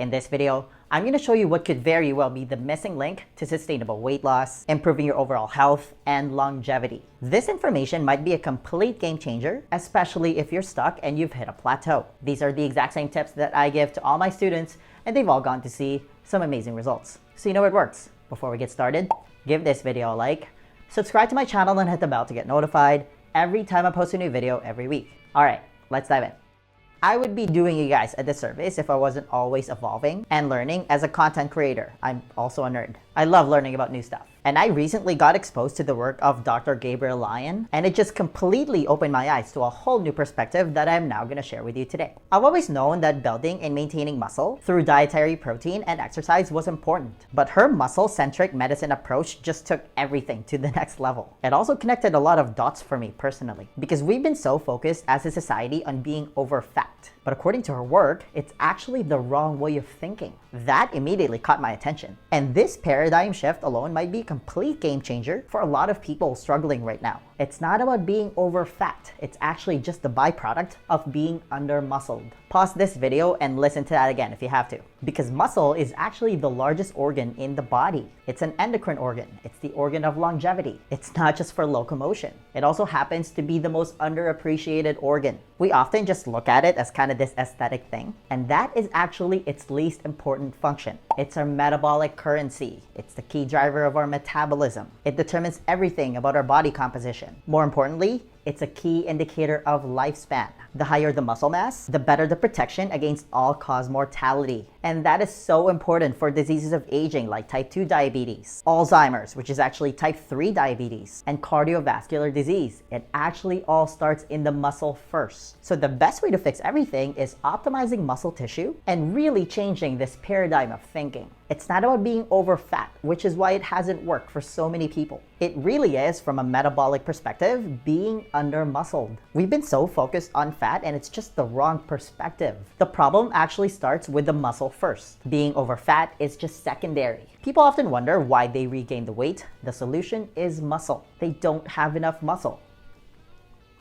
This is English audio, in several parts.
In this video, I'm going to show you what could very well be the missing link to sustainable weight loss, improving your overall health, and longevity. This information might be a complete game changer, especially if you're stuck and you've hit a plateau. These are the exact same tips that I give to all my students, and they've all gone to see some amazing results. So you know it works. Before we get started, give this video a like, subscribe to my channel, and hit the bell to get notified every time I post a new video every week. All right, let's dive in. I would be doing you guys a disservice if I wasn't always evolving and learning as a content creator. I'm also a nerd. I love learning about new stuff. And I recently got exposed to the work of Dr. Gabriel Lyon, and it just completely opened my eyes to a whole new perspective that I'm now going to share with you today. I've always known that building and maintaining muscle through dietary protein and exercise was important, but her muscle-centric medicine approach just took everything to the next level. It also connected a lot of dots for me personally, because we've been so focused as a society on being over fat. But according to her work, it's actually the wrong way of thinking. That immediately caught my attention. And this paradigm shift alone might be a complete game changer for a lot of people struggling right now. It's not about being over fat. It's actually just the byproduct of being under muscled. Pause this video and listen to that again if you have to. Because muscle is actually the largest organ in the body. It's an endocrine organ. It's the organ of longevity. It's not just for locomotion. It also happens to be the most underappreciated organ. We often just look at it as kind of this aesthetic thing, and that is actually its least important function. It's our metabolic currency. It's the key driver of our metabolism. It determines everything about our body composition. More importantly, it's a key indicator of lifespan. The higher the muscle mass, the better the protection against all-cause mortality. And that is so important for diseases of aging like type 2 diabetes, Alzheimer's, which is actually type 3 diabetes, and cardiovascular disease. It actually all starts in the muscle first. So the best way to fix everything is optimizing muscle tissue and really changing this paradigm of thinking. It's not about being over fat, which is why it hasn't worked for so many people. It really is, from a metabolic perspective, being under muscled. We've been so focused on fat, and it's just the wrong perspective. The problem actually starts with the muscle first. Being over fat is just secondary. People often wonder why they regain the weight. The solution is muscle. They don't have enough muscle.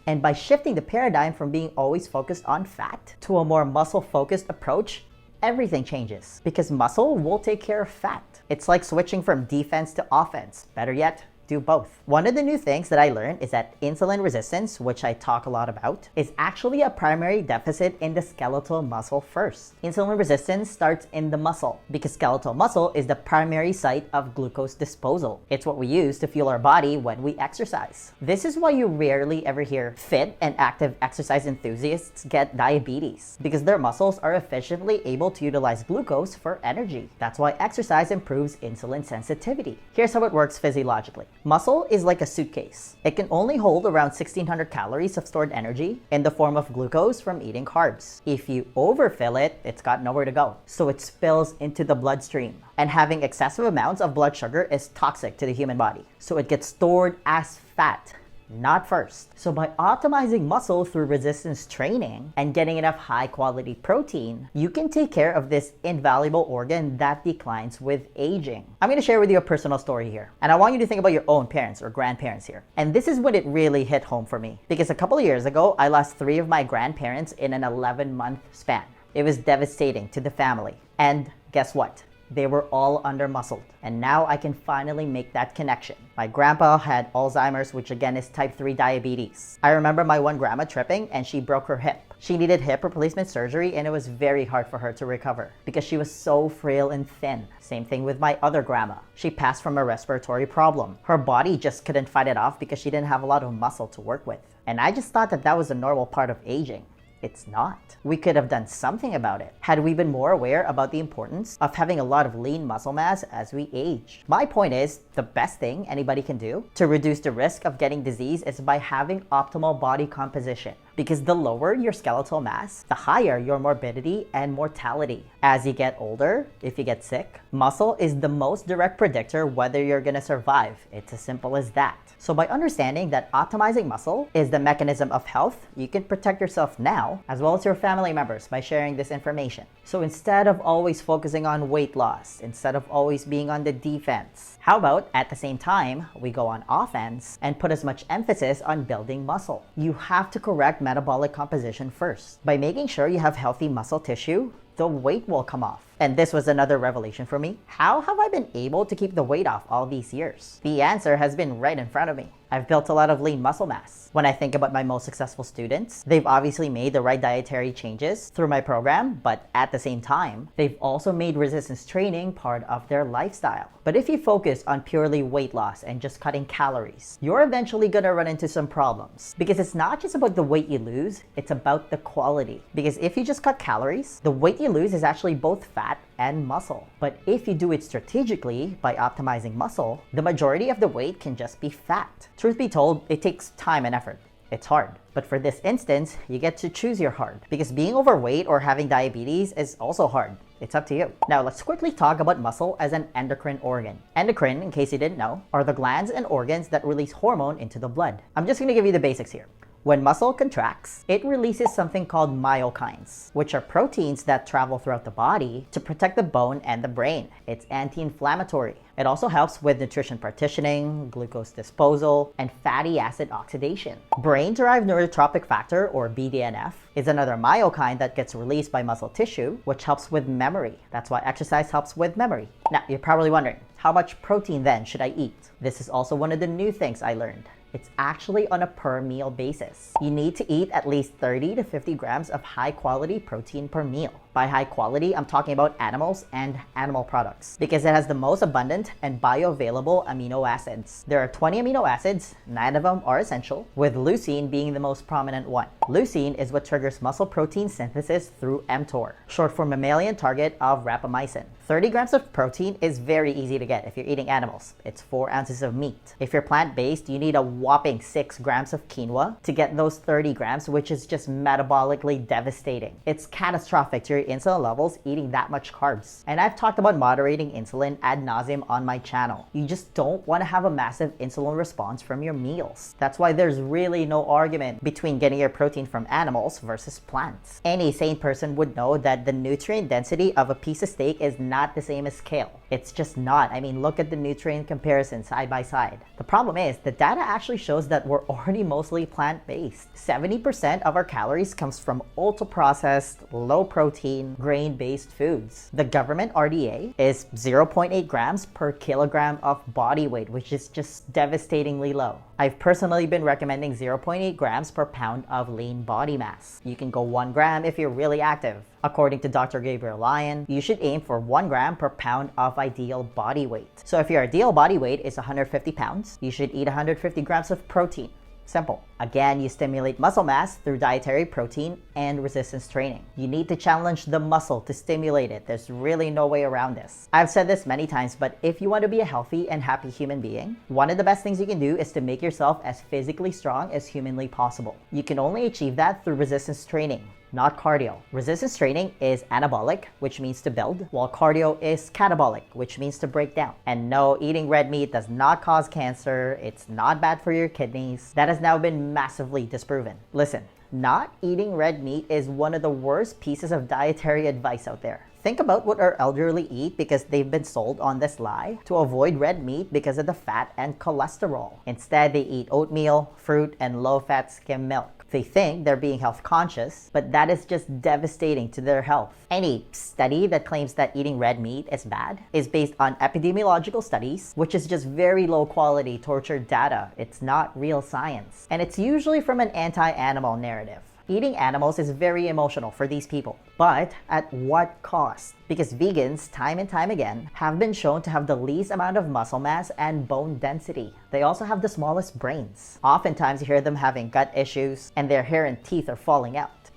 And by shifting the paradigm from being always focused on fat to a more muscle-focused approach, everything changes, because muscle will take care of fat. It's like switching from defense to offense. Better yet, do both. One of the new things that I learned is that insulin resistance, which I talk a lot about, is actually a primary deficit in the skeletal muscle first. Insulin resistance starts in the muscle because skeletal muscle is the primary site of glucose disposal. It's what we use to fuel our body when we exercise. This is why you rarely ever hear fit and active exercise enthusiasts get diabetes, because their muscles are efficiently able to utilize glucose for energy. That's why exercise improves insulin sensitivity. Here's how it works physiologically. Muscle is like a suitcase. It can only hold around 1,600 calories of stored energy in the form of glucose from eating carbs. If you overfill it, it's got nowhere to go. So it spills into the bloodstream. And having excessive amounts of blood sugar is toxic to the human body. So it gets stored as fat, not first. So by optimizing muscle through resistance training and getting enough high quality protein, you can take care of this invaluable organ that declines with aging. I'm going to share with you a personal story here, and I want you to think about your own parents or grandparents here. And this is when it really hit home for me, because a couple of years ago, I lost 3 of my grandparents in an 11-month span. It was devastating to the family. And guess what? They were all under muscled. And now I can finally make that connection. My grandpa had Alzheimer's, which again is type 3 diabetes. I remember my one grandma tripping and she broke her hip. She needed hip replacement surgery, and it was very hard for her to recover because she was so frail and thin. Same thing with my other grandma. She passed from a respiratory problem. Her body just couldn't fight it off because she didn't have a lot of muscle to work with. And I just thought that that was a normal part of aging. It's not. We could have done something about it had we been more aware about the importance of having a lot of lean muscle mass as we age. My point is, the best thing anybody can do to reduce the risk of getting disease is by having optimal body composition. Because the lower your skeletal mass, the higher your morbidity and mortality. As you get older, if you get sick, muscle is the most direct predictor whether you're gonna survive. It's as simple as that. So by understanding that optimizing muscle is the mechanism of health, you can protect yourself now as well as your family members by sharing this information. So instead of always focusing on weight loss, instead of always being on the defense, how about at the same time we go on offense and put as much emphasis on building muscle? You have to correct metabolic composition first by making sure you have healthy muscle tissue, the weight will come off. And this was another revelation for me. How have I been able to keep the weight off all these years? The answer has been right in front of me. I've built a lot of lean muscle mass. When I think about my most successful students, they've obviously made the right dietary changes through my program, but at the same time, they've also made resistance training part of their lifestyle. But if you focus on purely weight loss and just cutting calories, you're eventually gonna run into some problems. Because it's not just about the weight you lose, it's about the quality. Because if you just cut calories, the weight you lose is actually both fat and muscle. But if you do it strategically by optimizing muscle, the majority of the weight can just be fat. Truth be told, it takes time and effort. It's hard. But for this instance, you get to choose your hard. Because being overweight or having diabetes is also hard. It's up to you. Now let's quickly talk about muscle as an endocrine organ. Endocrine, in case you didn't know, are the glands and organs that release hormone into the blood. I'm just gonna give you the basics here. When muscle contracts, it releases something called myokines, which are proteins that travel throughout the body to protect the bone and the brain. It's anti-inflammatory. It also helps with nutrition partitioning, glucose disposal, and fatty acid oxidation. Brain-derived neurotrophic factor, or BDNF, is another myokine that gets released by muscle tissue, which helps with memory. That's why exercise helps with memory. Now, you're probably wondering, how much protein then should I eat? This is also one of the new things I learned. It's actually on a per meal basis. You need to eat at least 30 to 50 grams of high quality protein per meal. By high quality, I'm talking about animals and animal products because it has the most abundant and bioavailable amino acids. There are 20 amino acids, 9 of them are essential, with leucine being the most prominent one. Leucine is what triggers muscle protein synthesis through mTOR, short for mammalian target of rapamycin. 30 grams of protein is very easy to get if you're eating animals. It's 4 ounces of meat. If you're plant-based, you need a whopping 6 grams of quinoa to get those 30 grams, which is just metabolically devastating. It's catastrophic to your insulin levels eating that much carbs. And I've talked about moderating insulin ad nauseum on my channel. You just don't want to have a massive insulin response from your meals. That's why there's really no argument between getting your protein from animals versus plants. Any sane person would know that the nutrient density of a piece of steak is not the same as kale. It's just not. I mean, look at the nutrient comparison side by side. The problem is, the data actually shows that we're already mostly plant-based. 70% of our calories comes from ultra-processed, low-protein, grain-based foods. The government RDA is 0.8 grams per kilogram of body weight, which is just devastatingly low. I've personally been recommending 0.8 grams per pound of lean body mass. You can go 1 gram if you're really active. According to Dr. Gabriel Lyon, you should aim for 1 gram per pound of ideal body weight. So if your ideal body weight is 150 pounds, you should eat 150 grams of protein. Simple. Again, you stimulate muscle mass through dietary protein and resistance training. You need to challenge the muscle to stimulate it. There's really no way around this. I've said this many times, but if you want to be a healthy and happy human being, one of the best things you can do is to make yourself as physically strong as humanly possible. You can only achieve that through resistance training, not cardio. Resistance training is anabolic, which means to build, while cardio is catabolic, which means to break down. And no, eating red meat does not cause cancer. It's not bad for your kidneys. That has now been massively disproven. Listen, not eating red meat is one of the worst pieces of dietary advice out there. Think about what our elderly eat because they've been sold on this lie to avoid red meat because of the fat and cholesterol. Instead, they eat oatmeal, fruit, and low-fat skim milk. They think they're being health conscious, but that is just devastating to their health. Any study that claims that eating red meat is bad is based on epidemiological studies, which is just very low quality tortured data. It's not real science. And it's usually from an anti-animal narrative. Eating animals is very emotional for these people, but at what cost? Because vegans, time and time again, have been shown to have the least amount of muscle mass and bone density. They also have the smallest brains. Oftentimes you hear them having gut issues and their hair and teeth are falling out.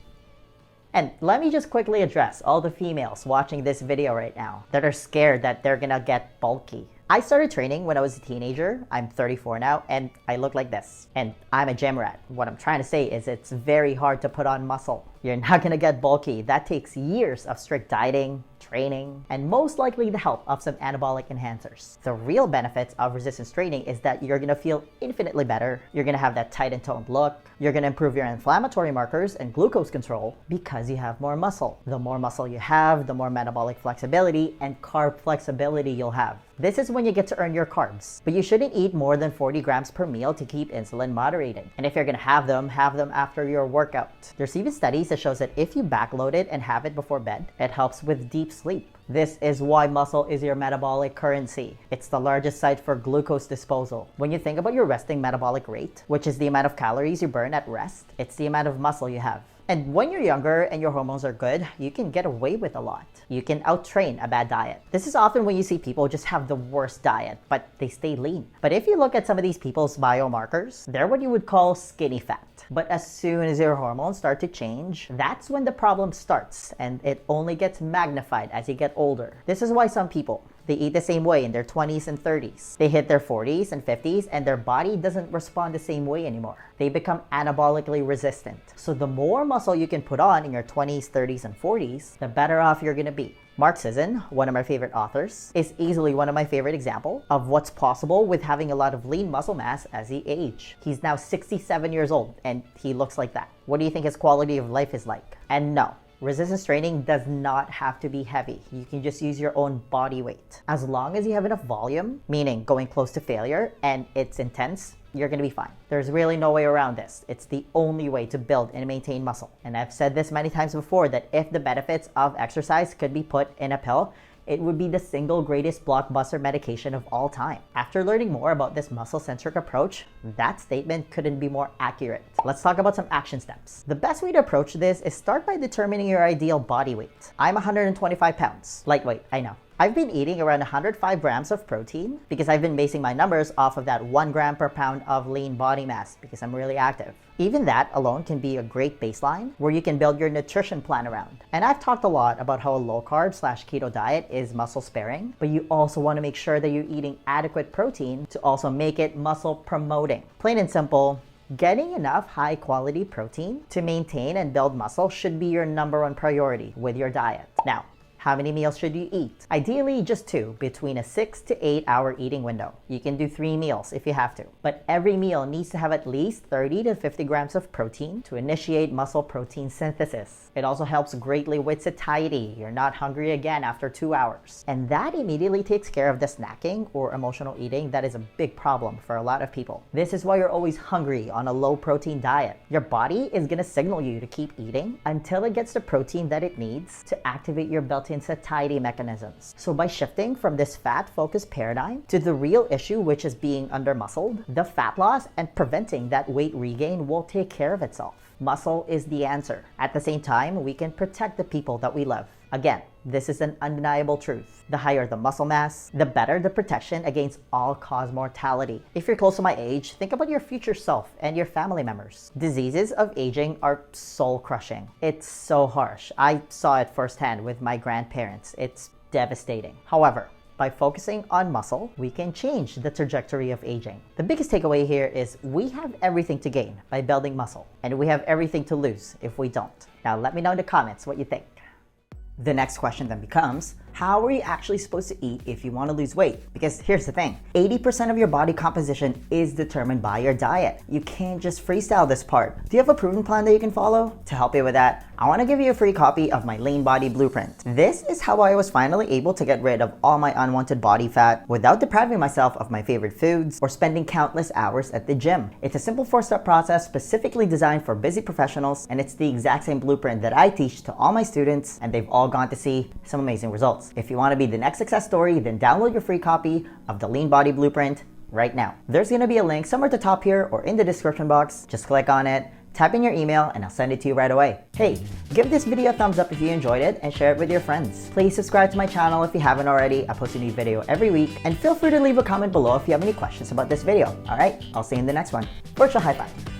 And let me just quickly address all the females watching this video right now that are scared that they're gonna get bulky. I started training when I was a teenager. I'm 34 now, and I look like this. And I'm a gym rat. What I'm trying to say is it's very hard to put on muscle. You're not gonna get bulky. That takes years of strict dieting, training, and most likely the help of some anabolic enhancers. The real benefits of resistance training is that you're gonna feel infinitely better. You're gonna have that tight and toned look. You're gonna improve your inflammatory markers and glucose control because you have more muscle. The more muscle you have, the more metabolic flexibility and carb flexibility you'll have. This is when you get to earn your carbs, but you shouldn't eat more than 40 grams per meal to keep insulin moderated. And if you're gonna have them after your workout. There's even studies research shows that if you backload it and have it before bed, it helps with deep sleep. This is why muscle is your metabolic currency. It's the largest site for glucose disposal. When you think about your resting metabolic rate, which is the amount of calories you burn at rest, it's the amount of muscle you have. And when you're younger and your hormones are good, you can get away with a lot. You can out-train a bad diet. This is often when you see people just have the worst diet, but they stay lean. But if you look at some of these people's biomarkers, they're what you would call skinny fat. But as soon as your hormones start to change, that's when the problem starts, and it only gets magnified as you get older. This is why some people, they eat the same way in their 20s and 30s. They hit their 40s and 50s and their body doesn't respond the same way anymore. They become anabolically resistant. So the more muscle you can put on in your 20s, 30s, and 40s, the better off you're gonna be. Mark Sisson, one of my favorite authors, is easily one of my favorite examples of what's possible with having a lot of lean muscle mass as he age. He's now 67 years old and he looks like that. What do you think his quality of life is like? And no, resistance training does not have to be heavy. You can just use your own body weight. As long as you have enough volume, meaning going close to failure, and it's intense, you're gonna be fine. There's really no way around this. It's the only way to build and maintain muscle. And I've said this many times before that if the benefits of exercise could be put in a pill, it would be the single greatest blockbuster medication of all time. After learning more about this muscle-centric approach, that statement couldn't be more accurate. Let's talk about some action steps. The best way to approach this is start by determining your ideal body weight. I'm 125 pounds. Lightweight, I know. I've been eating around 105 grams of protein because I've been basing my numbers off of that 1 gram per pound of lean body mass because I'm really active. Even that alone can be a great baseline where you can build your nutrition plan around. And I've talked a lot about how a low carb / keto diet is muscle sparing, but you also want to make sure that you're eating adequate protein to also make it muscle promoting. Plain and simple, getting enough high quality protein to maintain and build muscle should be your #1 priority with your diet. Now, how many meals should you eat? Ideally, just 2 between a 6 to 8 hour eating window. You can do 3 meals if you have to, but every meal needs to have at least 30 to 50 grams of protein to initiate muscle protein synthesis. It also helps greatly with satiety. You're not hungry again after 2 hours. And that immediately takes care of the snacking or emotional eating that is a big problem for a lot of people. This is why you're always hungry on a low protein diet. Your body is gonna signal you to keep eating until it gets the protein that it needs to activate your built-in satiety mechanisms. So by shifting from this fat-focused paradigm to the real issue, which is being under-muscled, the fat loss and preventing that weight regain will take care of itself. Muscle is the answer. At the same time, we can protect the people that we love. Again, this is an undeniable truth. The higher the muscle mass, the better the protection against all-cause mortality. If you're close to my age, think about your future self and your family members. Diseases of aging are soul-crushing. It's so harsh. I saw it firsthand with my grandparents. It's devastating. However, by focusing on muscle, we can change the trajectory of aging. The biggest takeaway here is we have everything to gain by building muscle, and we have everything to lose if we don't. Now let me know in the comments what you think. The next question then becomes, how are you actually supposed to eat if you want to lose weight? Because here's the thing, 80% of your body composition is determined by your diet. You can't just freestyle this part. Do you have a proven plan that you can follow? To help you with that, I want to give you a free copy of my Lean Body Blueprint. This is how I was finally able to get rid of all my unwanted body fat without depriving myself of my favorite foods or spending countless hours at the gym. It's a simple 4-step process specifically designed for busy professionals, and it's the exact same blueprint that I teach to all my students, and they've all gone to see some amazing results. If you want to be the next success story, then download your free copy of the Lean Body Blueprint right now. There's going to be a link somewhere at the top here or in the description box. Just click on it, type in your email, and I'll send it to you right away. Hey, give this video a thumbs up if you enjoyed it and share it with your friends. Please subscribe to my channel if you haven't already. I post a new video every week, and feel free to leave a comment below if you have any questions about this video. All right, I'll see you in the next one. Virtual high five.